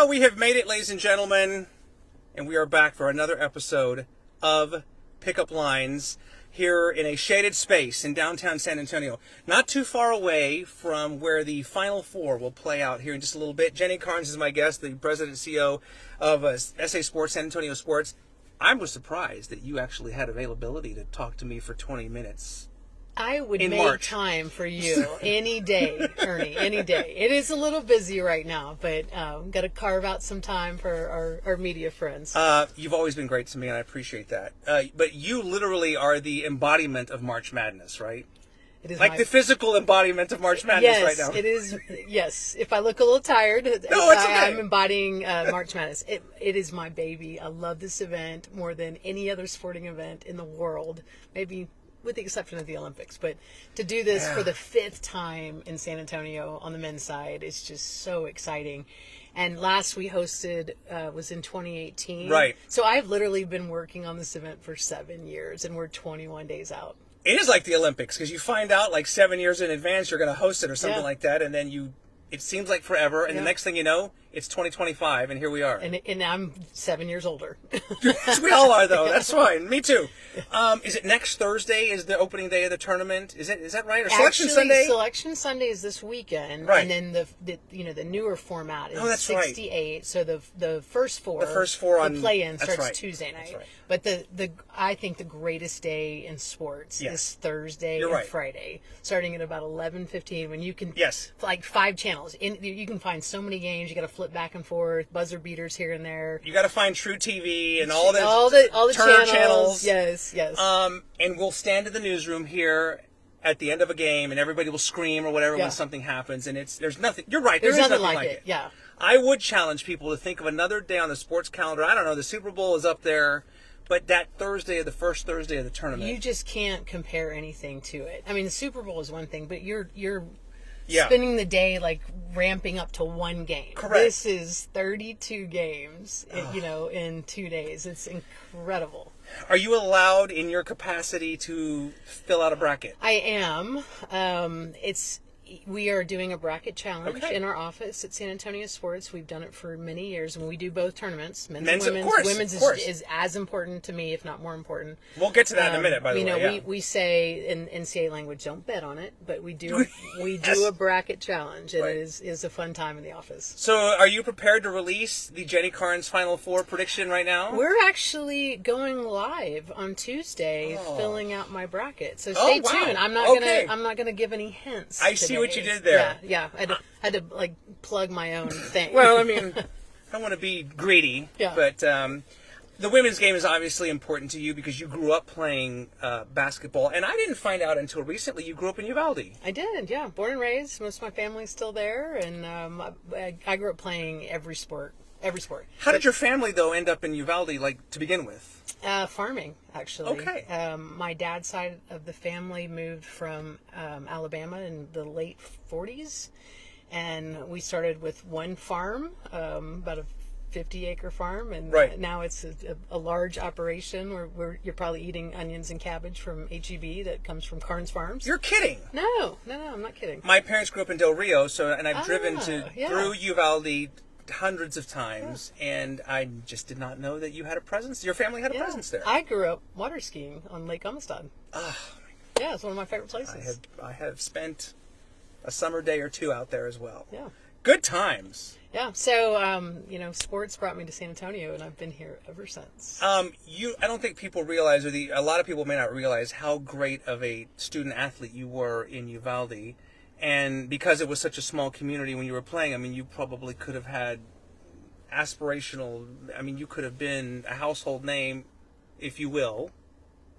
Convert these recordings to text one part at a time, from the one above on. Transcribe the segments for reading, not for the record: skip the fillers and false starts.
We have made it, ladies and gentlemen, and we are back for another episode of Pickup Lines here in a shaded space in downtown San Antonio. Not too far away from where the Final Four will play out here in just a little bit. Jenny Carnes is my guest, the president and CEO of SA Sports, San Antonio Sports. I was surprised that you actually had availability to talk to me for 20 minutes. I would make time for you any day, Ernie, any day. It is a little busy right now, but got to carve out some time for our media friends. You've always been great to me, and I appreciate that. But you literally are the embodiment of March Madness, right? It is like the physical embodiment of March Madness right now. Yes, it is. Yes, if I look a little tired, no, it's okay. I'm embodying March Madness. It is my baby. I love this event more than any other sporting event in the world. Maybe with the exception of the Olympics, but to do this for the 5th time in San Antonio on the men's side is just so exciting. And last we hosted was in 2018. Right. So I've literally been working on this event for 7 years, and we're 21 days out. It is like the Olympics, because you find out like 7 years in advance you're going to host it or something like that, and then it seems like forever, and the next thing you know, it's 2025, and here we are. And I'm 7 years older. Yes, we all are, though. That's fine. Me too. Is it next Thursday is the opening day of the tournament? Is that right? Or Selection Sunday? Selection Sunday is this weekend, right? And then the newer format is 68. Right. So the first four on the play-in starts right. Tuesday night. Right. But I think the greatest day in sports is Thursday and Friday, starting at about 11:15 when you can like 5 channels. You can find so many games. You got to flip back and forth, buzzer beaters here and there. You got to find True TV and all the Turner channels. Yes. And we'll stand in the newsroom here at the end of a game, and everybody will scream or whatever when something happens. And there's nothing. You're right. There's nothing like it. Yeah. I would challenge people to think of another day on the sports calendar. I don't know. The Super Bowl is up there. But that Thursday, the first Thursday of the tournament, you just can't compare anything to it. I mean, the Super Bowl is one thing, but you're spending the day like ramping up to one game. Correct. This is 32 games, in 2 days. It's incredible. Are you allowed in your capacity to fill out a bracket? I am. We are doing a bracket challenge in our office at San Antonio Sports. We've done it for many years, and we do both tournaments, men's and women's. Of course, women's is as important to me, if not more important. We'll get to that in a minute, by the way. We say in NCAA language, don't bet on it, but we do do a bracket challenge, and it is a fun time in the office. So are you prepared to release the Jenny Carnes Final Four prediction right now? We're actually going live on Tuesday, filling out my bracket. So stay tuned. I'm not gonna give any hints. I see what you did there. Yeah. I had to like plug my own thing. Well, I mean, I don't want to be greedy, but the women's game is obviously important to you because you grew up playing basketball, and I didn't find out until recently you grew up in Uvalde. I did, yeah. Born and raised. Most of my family's still there, and I grew up playing every sport. How did your family, though, end up in Uvalde, like, to begin with? Farming, actually. Okay. My dad's side of the family moved from Alabama in the late 40s, and we started with one farm, about a 50-acre farm, and now it's a large operation where you're probably eating onions and cabbage from HEB that comes from Carnes Farms. You're kidding. No, I'm not kidding. My parents grew up in Del Rio, and I've driven through Uvalde hundreds of times, and I just did not know that you had a presence. Your family had a presence there. I grew up water skiing on Lake Amistad. Oh, yeah, it's one of my favorite places. I have spent a summer day or two out there as well. Yeah. Good times. Yeah. So, sports brought me to San Antonio, and I've been here ever since. I don't think people realize, a lot of people may not realize how great of a student athlete you were in Uvalde. And because it was such a small community when you were playing, I mean, you probably could have had you could have been a household name, if you will.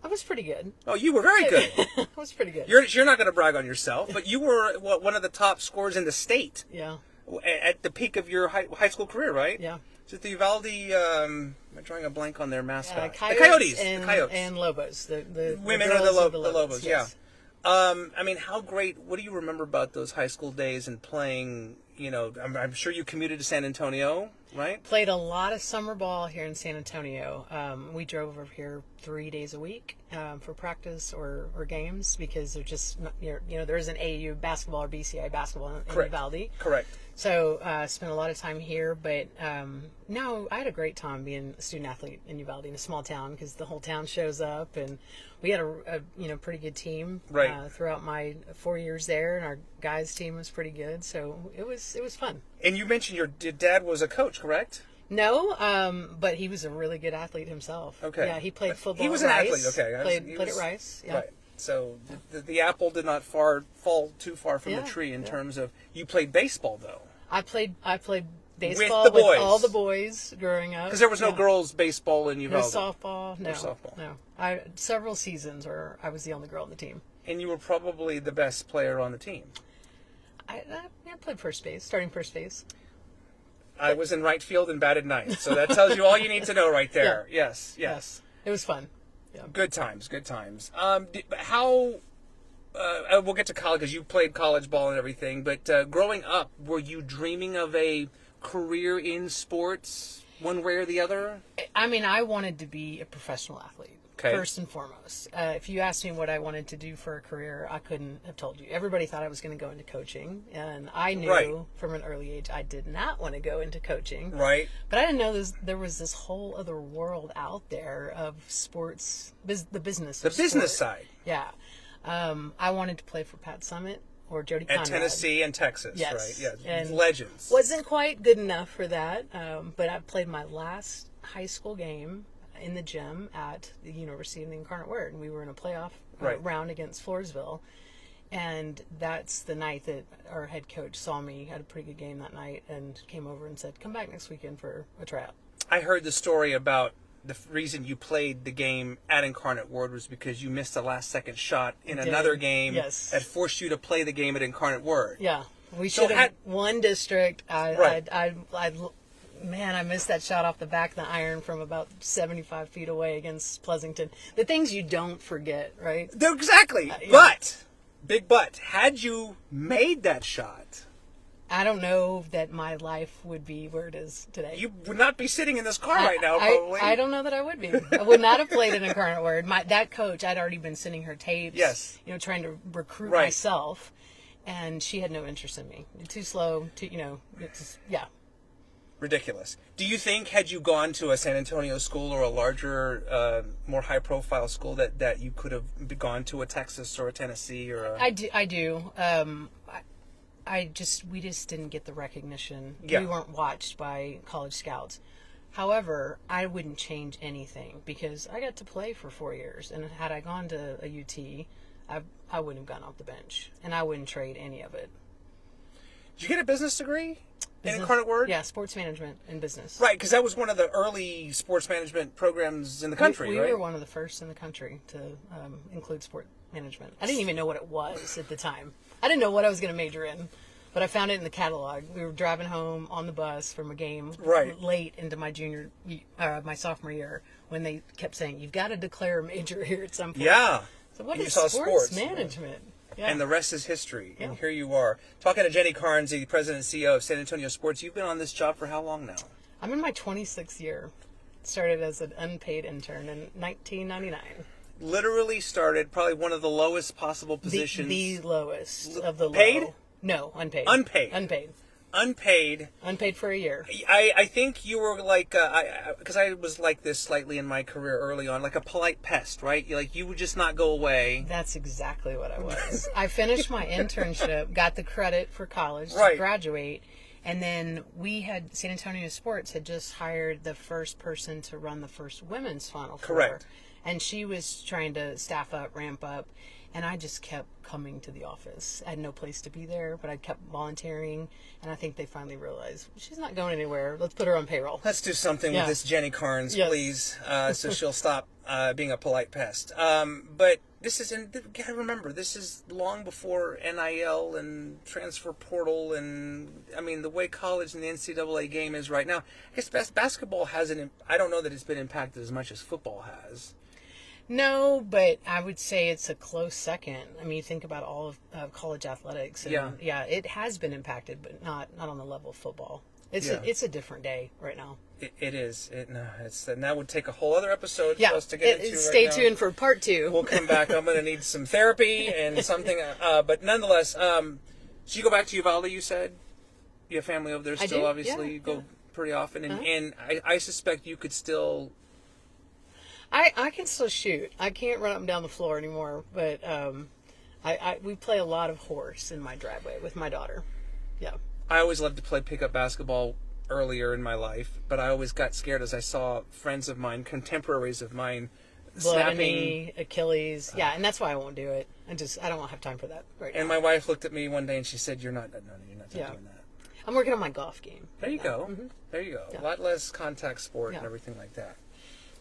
I was pretty good. Oh, you were very good. I was pretty good. You're not going to brag on yourself, but you were one of the top scorers in the state. Yeah. At the peak of your high school career, right? Yeah. Is it the Uvalde, I'm drawing a blank on their mascot. The Coyotes. And Lobos. The women are the Lobos, yes. How great, what do you remember about those high school days and playing, I'm sure you commuted to San Antonio, right? Played a lot of summer ball here in San Antonio. We drove over here 3 days a week for practice or games because they're just, there isn't AAU basketball or BCI basketball in Uvalde. Correct. So spent a lot of time here, but no, I had a great time being a student athlete in Uvalde in a small town because the whole town shows up, and we had a pretty good team throughout my 4 years there, and our guys team was pretty good, so it was fun. And you mentioned your dad was a coach, correct? No, but he was a really good athlete himself. Okay. Yeah, he played football. He was at an Rice. athlete. Okay. Played at Rice. Yeah. Right. So the apple did not fall too far from the tree in terms of you played baseball though. I played baseball with the boys. with all the boys growing up. Because there was no girls baseball in Uvalde. No softball. No. Several seasons where I was the only girl on the team. And you were probably the best player on the team. I played first base, starting first base. I was in right field and batted ninth, so that tells you all you need to know right there. Yeah. Yes. It was fun. Yeah. Good times. How? We'll get to college because you played college ball and everything. But growing up, were you dreaming of a career in sports, one way or the other? I mean, I wanted to be a professional athlete. Okay. First and foremost. If you asked me what I wanted to do for a career, I couldn't have told you. Everybody thought I was going to go into coaching, and I knew from an early age I did not want to go into coaching. Right. But I didn't know there was this whole other world out there of sports, the business. The business side. Yeah. I wanted to play for Pat Summitt or Jody Conrad. At Tennessee and Texas, yes. right? Yeah, And legends. Wasn't quite good enough for that, but I played my last high school game in the gym at the University of the Incarnate Word, and we were in a playoff round against Floresville, and that's the night that our head coach saw me, had a pretty good game that night, and came over and said, come back next weekend for a tryout. I heard the story about the reason you played the game at Incarnate Word was because you missed a last-second shot in another game that forced you to play the game at Incarnate Word. Yeah, we should have won district. Man, I missed that shot off the back of the iron from about 75 feet away against Pleasanton. The things you don't forget, right? Exactly. Yeah. But, big but, had you made that shot, I don't know that my life would be where it is today. you would not be sitting in this car right now, probably. I don't know that I would be. I would not have played at Incarnate Word. That coach, I'd already been sending her tapes, trying to recruit myself, and she had no interest in me. Too slow, Ridiculous. Do you think, had you gone to a San Antonio school or a larger, more high-profile school, that you could have gone to a Texas or a Tennessee or a... I do. We just didn't get the recognition. Yeah. We weren't watched by college scouts. However, I wouldn't change anything because I got to play for 4 years, and had I gone to a UT, I wouldn't have gone off the bench, and I wouldn't trade any of it. Did you get a business degree in Incarnate Word? Yeah, sports management and business. Right, because that was one of the early sports management programs in the country, we right? We were one of the first in the country to include sport management. I didn't even know what it was at the time. I didn't know what I was going to major in, but I found it in the catalog. We were driving home on the bus from a game late into my my sophomore year when they kept saying, you've got to declare a major here at some point. Yeah. So what and is sports management? Yeah. And the rest is history. Yeah. And here you are. Talking to Jenny Carnes, the president and CEO of San Antonio Sports. You've been on this job for how long now? I'm in my 26th year. Started as an unpaid intern in 1999. Literally started probably one of the lowest possible positions. The lowest of the paid? Low. No, unpaid. Unpaid for a year. I think you were like, because I was like this slightly in my career early on, like a polite pest, right? You would just not go away. That's exactly what I was. I finished my internship, got the credit for college to graduate, and then San Antonio Sports had just hired the first person to run the first women's Final Four. Correct. And she was trying to staff up, ramp up, and I just kept coming to the office. I had no place to be there, but I kept volunteering, and I think they finally realized, she's not going anywhere. Let's put her on payroll. Let's do something with this Jenny Carnes, please, so she'll stop being a polite pest. But this is, and you gotta remember, this is long before NIL and transfer portal, and I mean the way college and the NCAA game is right now. I guess basketball hasn't. I don't know that it's been impacted as much as football has. No, but I would say it's a close second. I mean, think about all of college athletics. And Yeah. it has been impacted, but not on the level of football. It's Yeah. it's a different day right now. It is. And that would take a whole other episode Yeah, for us to get into stay right now. tuned for part 2. We'll come back. I'm going to need some therapy and something. But nonetheless, so you go back to Uvalde, you said? You have family over there still, do, obviously. yeah, You go pretty often. And, Uh-huh. and I suspect you could still... I can still shoot. I can't run up and down the floor anymore, but we play a lot of horse in my driveway with my daughter. Yeah. I always loved to play pickup basketball earlier in my life, but I always got scared as I saw friends of mine, contemporaries of mine, Blood snapping. knee, Achilles. Yeah, and that's why I won't do it. I don't have time for that right now. And my wife looked at me one day and she said, you're not doing that. I'm working on my golf game. There you right go. now. Mm-hmm. There you go. Yeah. A lot less contact sport and Yeah. everything like that.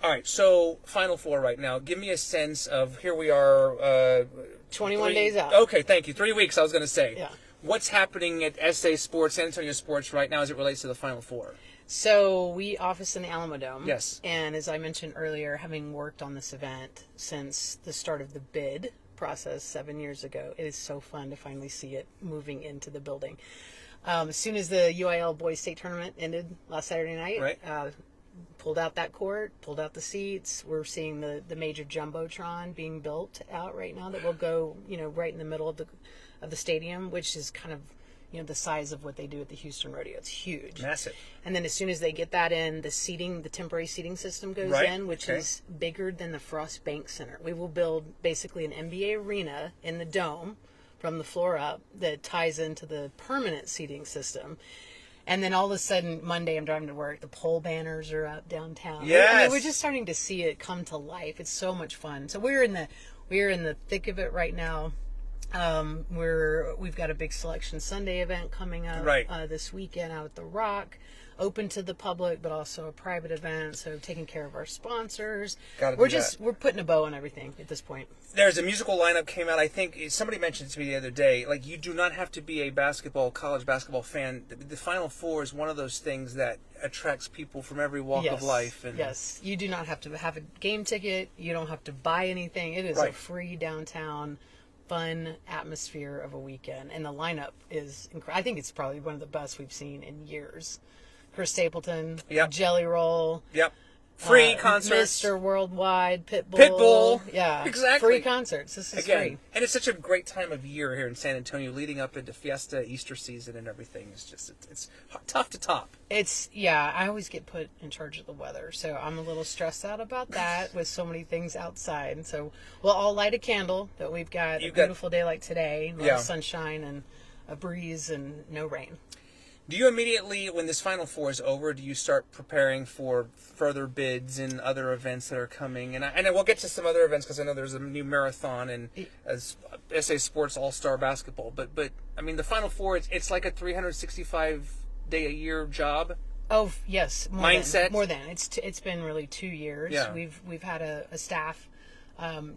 All right, so Final Four right now. Give me a sense of, here we are. 21 days out. Okay, thank you. 3 weeks, I was going to say. Yeah. What's happening at SA Sports, San Antonio Sports right now as it relates to the Final Four? So we office in the Alamodome. Yes. And as I mentioned earlier, having worked on this event since the start of the bid process 7 years ago, it is so fun to finally see it moving into the building. As soon as the UIL Boys State Tournament ended last Saturday night, Right. pulled out that court, pulled out the seats. We're seeing the major jumbotron being built out right now that will go, right in the middle of the stadium, which is kind of, the size of what they do at the Houston Rodeo. It's huge. Massive. And then as soon as they get that in, the temporary seating system goes Right, in, which okay. is bigger than the Frost Bank Center. We will build basically an NBA arena in the dome from the floor up that ties into the permanent seating system. And then all of a sudden, Monday, I'm driving to work, the pole banners are up downtown. Yes. I mean, we're just starting to see it come to life. It's so much fun. So we're in the thick of it right now. We've got a big Selection Sunday event coming up Right. This weekend out at the Rock, open to the public, but also a private event. So taking care of our sponsors. Gotta We're do that. we're putting a bow on everything at this point. There's a musical lineup came out. I think somebody mentioned to me the other day, like, you do not have to be a college basketball fan. The Final Four is one of those things that attracts people from every walk of life. And Yes, you do not have to have a game ticket. You don't have to buy anything. It is Right. a free downtown fun atmosphere of a weekend, and the lineup is incredible. I think it's probably one of the best we've seen in years. Chris Stapleton, Yep. Jelly Roll, Yep. Free concerts. Mr. Worldwide, Pitbull. Pitbull. Yeah, Exactly. Free concerts. This is Again, free. and it's such a great time of year here in San Antonio, leading up into Fiesta, Easter season, and everything. It's tough to top. I always get put in charge of the weather, so I'm a little stressed out about that with so many things outside. And so we'll all light a candle that we've got a beautiful day like today, a lot of sunshine and a breeze and no rain. Do you immediately, when this Final Four is over, do you start preparing for further bids and other events that are coming? And we'll get to some other events because I know there's a new marathon and as SA Sports All-Star Basketball. But I mean, the Final Four, it's like a 365-day-a-year job. Oh yes, Mindset. More than it's been really 2 years. Yeah. We've had a staff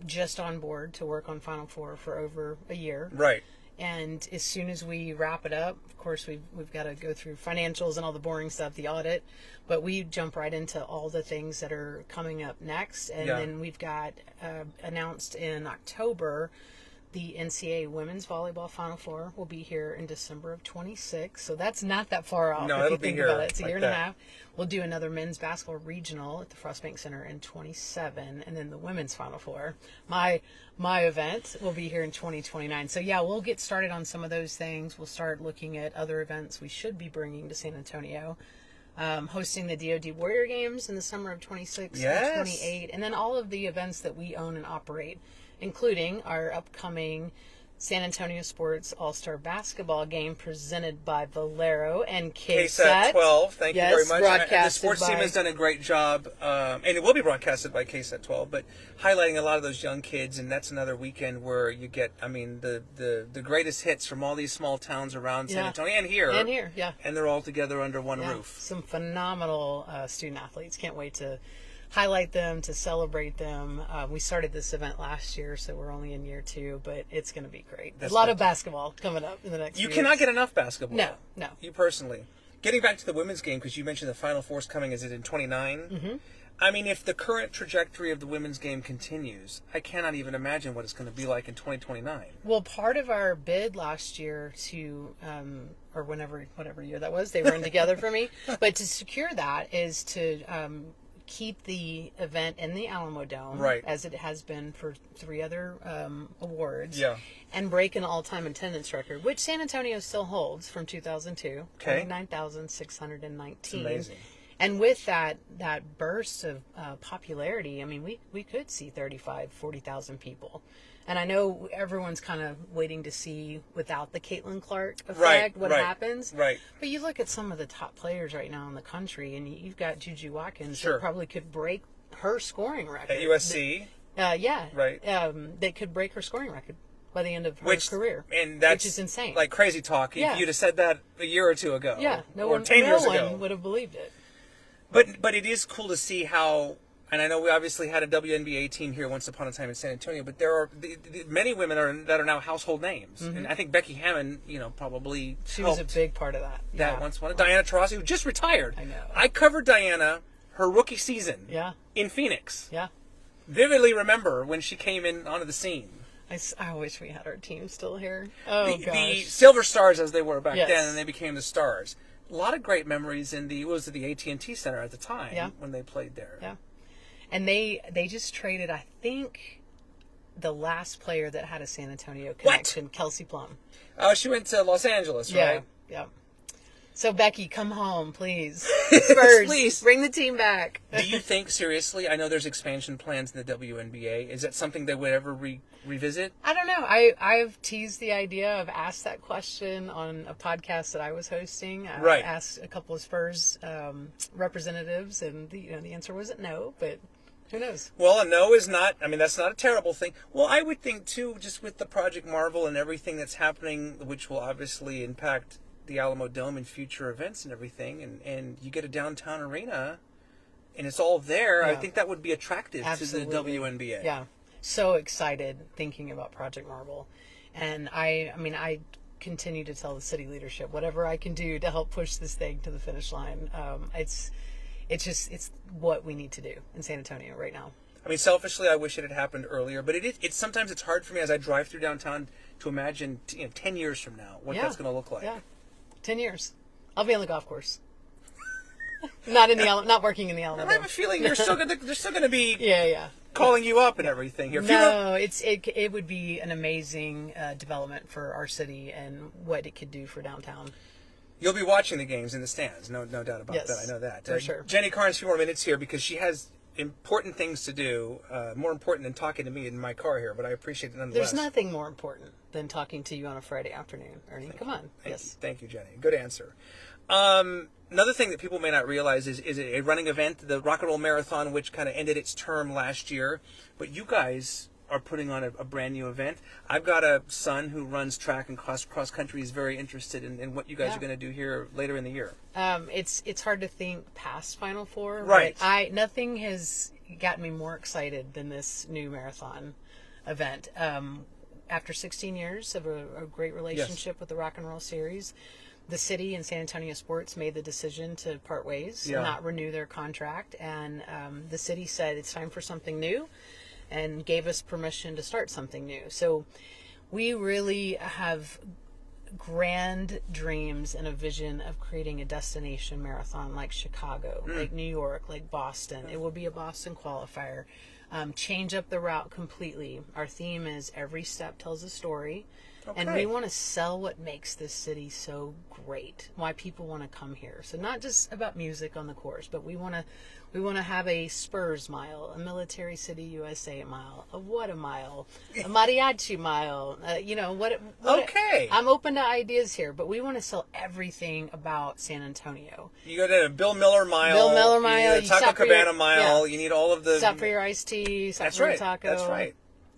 just on board to work on Final Four for over a year. Right. And as soon as we wrap it up, of course, we've got to go through financials and all the boring stuff, the audit, but we jump right into all the things that are coming up next. And then we've got announced in October, the NCAA Women's Volleyball Final Four will be here in December of 26. So that's not that far off. No, if it'll you be think here about it. It's a like year and a that. half. We'll do another men's basketball regional at the Frost Bank Center in 27, and then the women's Final Four. My event will be here in 2029. So yeah, we'll get started on some of those things. We'll start looking at other events we should be bringing to San Antonio. Hosting the DoD Warrior Games in the summer of 26 and 28, and then all of the events that we own and operate, including our upcoming San Antonio Sports All-Star Basketball Game presented by Valero and KSAT 12. Thank you very much. Broadcasted The sports team has done a great job, and it will be broadcasted by KSAT 12, but highlighting a lot of those young kids, and that's another weekend where you get, the greatest hits from all these small towns around San Antonio and here. And here, yeah. And they're all together under one Yeah, roof. some phenomenal student athletes. Can't wait to highlight them, to celebrate them. We started this event last year, so we're only in year 2, but it's going to be great. That's a lot of basketball coming up in the next You few cannot weeks. get enough basketball. No. You personally. Getting back to the women's game, because you mentioned the Final Four's coming, is it in 29? Mm-hmm. I mean, if the current trajectory of the women's game continues, I cannot even imagine what it's going to be like in 2029. Well, part of our bid last year to, or whatever year that was, they run together for me, but to secure that is to keep the event in the Alamodome, right, as it has been for 3 other awards, yeah, and break an all-time attendance record, which San Antonio still holds from 2002, okay, 29,619. Amazing. And with that burst of popularity, I mean, we could see 40,000 people. And I know everyone's kind of waiting to see, without the Caitlin Clark effect, what happens. Right. But you look at some of the top players right now in the country, and you've got Juju Watkins sure, that probably could break her scoring record. At USC? Yeah. Right. That could break her scoring record by the end of her career. And that's, which is insane. Like crazy talk. Yeah. If you'd have said that a year or two ago. Yeah. Or 10 years ago. No one would have believed it. But it is cool to see how, and I know we obviously had a WNBA team here once upon a time in San Antonio, but there are many women that are now household names. Mm-hmm. And I think Becky Hammond, probably she was a big part of that. That once won. Diana Taurasi, who just retired. I know. I covered Diana her rookie season. Yeah. In Phoenix. Yeah. Vividly remember when she came in onto the scene. I wish we had our team still here. Oh, gosh. The Silver Stars, as they were back yes, then, and they became the Stars. A lot of great memories in the AT&T Center at the time when they played there. Yeah. And they just traded, I think, the last player that had a San Antonio connection, Kelsey Plum. Oh, she went to Los Angeles, right? Yeah. So, Becky, come home, please. Spurs, please. Bring the team back. Do you think, seriously, I know there's expansion plans in the WNBA. Is that something they would ever revisit? I don't know. I've teased the idea. I've asked that question on a podcast that I was hosting. I asked a couple of Spurs representatives, and the answer wasn't no, but who knows? Well, a no is not, that's not a terrible thing. Well, I would think, too, just with the Project Marvel and everything that's happening, which will obviously impact the Alamodome and future events and everything, and you get a downtown arena, and it's all there, I think that would be attractive Absolutely. to the WNBA. Yeah. So excited thinking about Project Marvel. And I continue to tell the city leadership, whatever I can do to help push this thing to the finish line. It's what we need to do in San Antonio right now. Selfishly, I wish it had happened earlier, but it's sometimes it's hard for me as I drive through downtown to imagine 10 years from now what that's going to look like. Yeah. 10 years. I'll be on the golf course. Not working in the Alamodome. I have a feeling they're still going to be calling you up and everything here. No, it would be an amazing development for our city and what it could do for downtown. You'll be watching the games in the stands, no doubt about that. I know that. For sure. Jenny Carnes, a few more minutes here because she has important things to do, more important than talking to me in my car here, but I appreciate it nonetheless. There's nothing more important than talking to you on a Friday afternoon, Ernie. Come on. Thank you, Jenny. Good answer. Another thing that people may not realize is a running event, the Rock and Roll Marathon, which kind of ended its term last year, but you guys are putting on a brand new event. I've got a son who runs track and cross country. He's very interested in what you guys are going to do here later in the year. It's hard to think past Final Four. Right. But nothing has gotten me more excited than this new marathon event. After 16 years of a great relationship with the Rock and Roll Series, the city and San Antonio Sports made the decision to part ways and not renew their contract. And the city said it's time for something new and gave us permission to start something new. So we really have grand dreams and a vision of creating a destination marathon like Chicago, like New York, like Boston. It will be a Boston qualifier. Change up the route completely. Our theme is every step tells a story. Okay. And we want to sell what makes this city so great, why people want to come here. So not just about music on the course, but we want to have a Spurs mile, a Military City USA mile, a What a mile, a Mariachi mile. Okay. I'm open to ideas here, but we want to sell everything about San Antonio. You go to a Bill Miller mile. You need a Taco Cabana mile. You need all of the... Stop for your iced tea. Stop for your taco. That's right.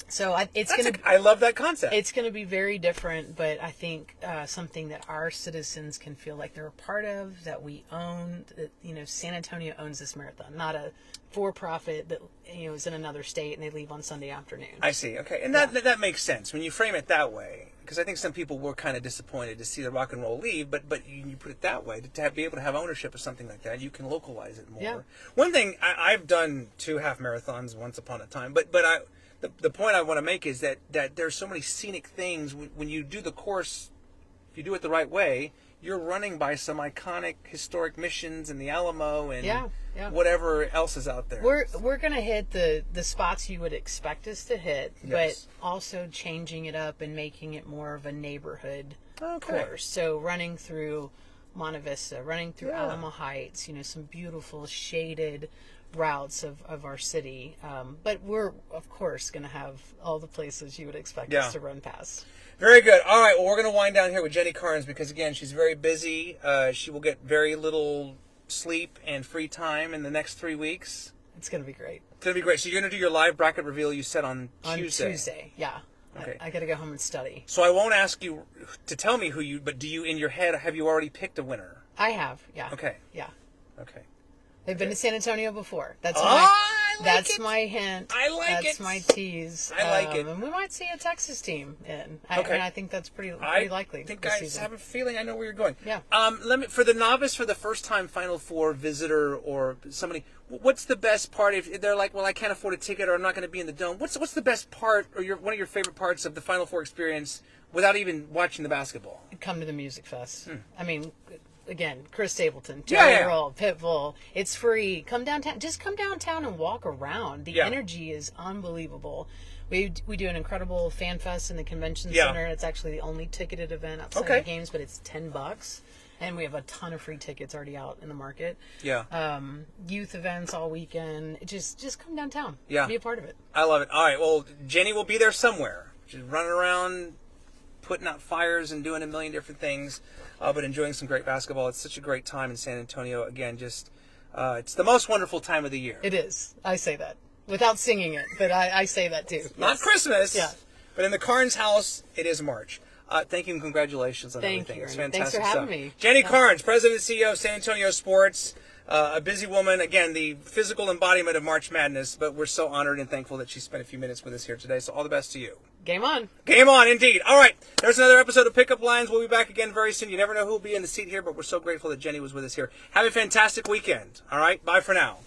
So it's going to. I love that concept. It's going to be very different, but I think something that our citizens can feel like they're a part of, that we own. That, San Antonio owns this marathon, not a for-profit that is in another state and they leave on Sunday afternoon. I see. Okay, and that makes sense when you frame it that way. Because I think some people were kind of disappointed to see the rock and roll leave, but you put it that way be able to have ownership of something like that, you can localize it more. Yeah. One thing I've done 2 half marathons once upon a time, but the point I want to make is that there's so many scenic things when you do the course. If you do it the right way, you're running by some iconic historic missions in the Alamo and whatever else is out there. We're going to hit the spots you would expect us to hit, Yes. but also changing it up and making it more of a neighborhood course. So running through Monte Vista, running through Alamo Heights, some beautiful shaded routes of our city. But we're, of course, going to have all the places you would expect us to run past. Very good. All right, well, we're going to wind down here with Jenny Carnes because, again, she's very busy. She will get very little sleep and free time in the next 3 weeks. It's going to be great. It's going to be great. So you're going to do your live bracket reveal, you said, on Tuesday. On Tuesday, yeah. Okay. I got to go home and study. So I won't ask you to tell me but do you, in your head, have you already picked a winner? I have, yeah. Okay. Yeah. Okay. They've been to San Antonio before. That's my hint. I like it. That's my tease. I like it. And we might see a Texas team in. Okay. And I think that's pretty likely. I think I have a feeling I know where you're going. Yeah. For the novice, for the first time Final Four visitor or somebody, what's the best part? If they're like, well, I can't afford a ticket or I'm not going to be in the dome. What's the best part or one of your favorite parts of the Final Four experience without even watching the basketball? Come to the Music Fest. I mean, again, Chris Stapleton, Jerry Roll, Pitbull. It's free. Come downtown. Just come downtown and walk around. The energy is unbelievable. We do an incredible fan fest in the convention center. It's actually the only ticketed event outside of the games, but it's $10. And we have a ton of free tickets already out in the market. Yeah. Youth events all weekend. Just come downtown. Yeah. Be a part of it. I love it. All right. Well, Jenny will be there somewhere. She's running around, putting out fires and doing a million different things, but enjoying some great basketball. It's such a great time in San Antonio. Again, it's the most wonderful time of the year. It is. I say that without singing it, but I say that too. Not Christmas. Yeah. But in the Carnes house, it is March. Thank you and congratulations on everything. Thank you. It's fantastic. Thanks for having me. Jenny Carnes, President and CEO of San Antonio Sports. A busy woman. Again, the physical embodiment of March Madness, but we're so honored and thankful that she spent a few minutes with us here today. So all the best to you. Game on. Game on, indeed. All right, there's another episode of Pickup Lines. We'll be back again very soon. You never know who will be in the seat here, but we're so grateful that Jenny was with us here. Have a fantastic weekend. All right, bye for now.